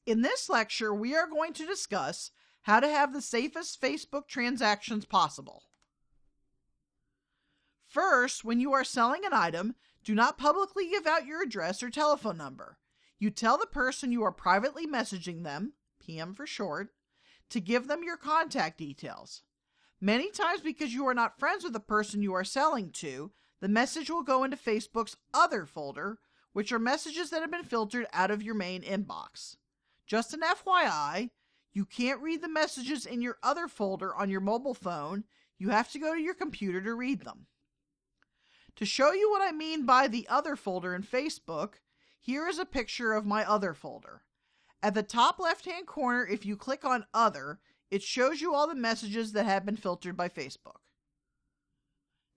In this lecture, we are going to discuss how to have the safest Facebook transactions possible. First, when you are selling an item, do not publicly give out your address or telephone number. You tell the person you are privately messaging them, PM for short, to give them your contact details. Many times, because you are not friends with the person you are selling to, the message will go into Facebook's other folder, which are messages that have been filtered out of your main inbox. Just an FYI, you can't read the messages in your other folder on your mobile phone. You have to go to your computer to read them. To show you what I mean by the other folder in Facebook, here is a picture of my other folder. At the top left-hand corner, if you click on Other, it shows you all the messages that have been filtered by Facebook.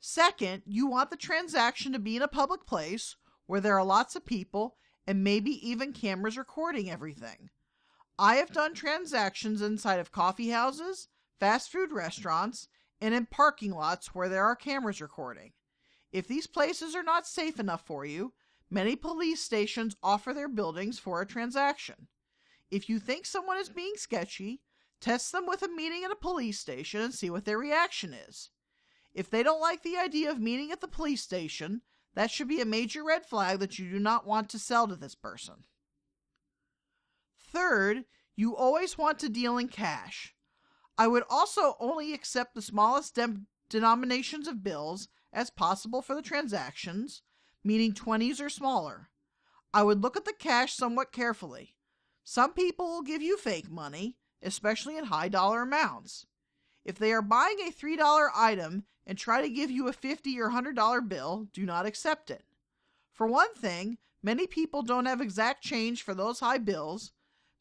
Second, you want the transaction to be in a public place where there are lots of people and maybe even cameras recording everything. I have done transactions inside of coffee houses, fast food restaurants, and in parking lots where there are cameras recording. If these places are not safe enough for you, many police stations offer their buildings for a transaction. If you think someone is being sketchy, test them with a meeting at a police station and see what their reaction is. If they don't like the idea of meeting at the police station, that should be a major red flag that you do not want to sell to this person. Third, you always want to deal in cash. I would also only accept the smallest denominations of bills as possible for the transactions, meaning 20s or smaller. I would look at the cash somewhat carefully. Some people will give you fake money, especially in high dollar amounts. If they are buying a $3 item and try to give you a $50 or $100 bill, do not accept it. For one thing, many people don't have exact change for those high bills,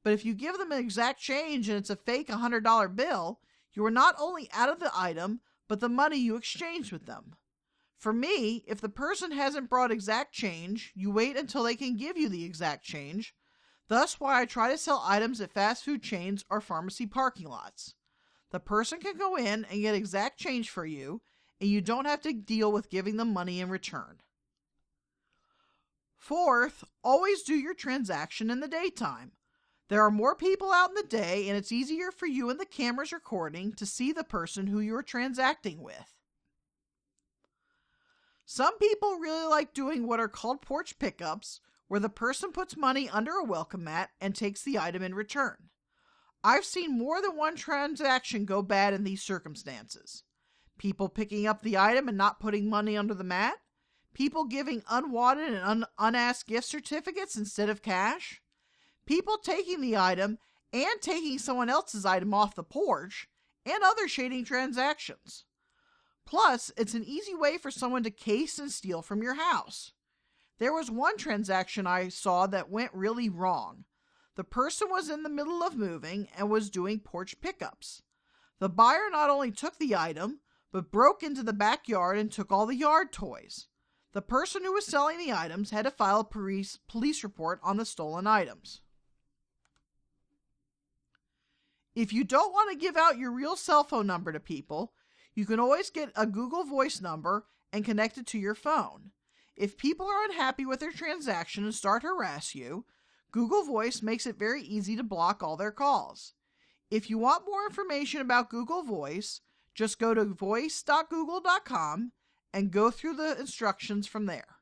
but if you give them an exact change and it's a fake $100 bill, you are not only out of the item, but the money you exchanged with them. For me, if the person hasn't brought exact change, you wait until they can give you the exact change. Thus why I try to sell items at fast food chains or pharmacy parking lots. The person can go in and get exact change for you, and you don't have to deal with giving them money in return. Fourth, always do your transaction in the daytime. There are more people out in the day, and it's easier for you and the cameras recording to see the person who you're transacting with. Some people really like doing what are called porch pickups, where the person puts money under a welcome mat and takes the item in return. I've seen more than one transaction go bad in these circumstances. People picking up the item and not putting money under the mat, people giving unwanted and unasked gift certificates instead of cash, people taking the item and taking someone else's item off the porch, and other shading transactions. Plus, it's an easy way for someone to case and steal from your house. There was one transaction I saw that went really wrong. The person was in the middle of moving and was doing porch pickups. The buyer not only took the item, but broke into the backyard and took all the yard toys. The person who was selling the items had to file a police report on the stolen items. If you don't want to give out your real cell phone number to people, you can always get a Google Voice number and connect it to your phone. If people are unhappy with their transaction and start to harass you, Google Voice makes it very easy to block all their calls. If you want more information about Google Voice, just go to voice.google.com and go through the instructions from there.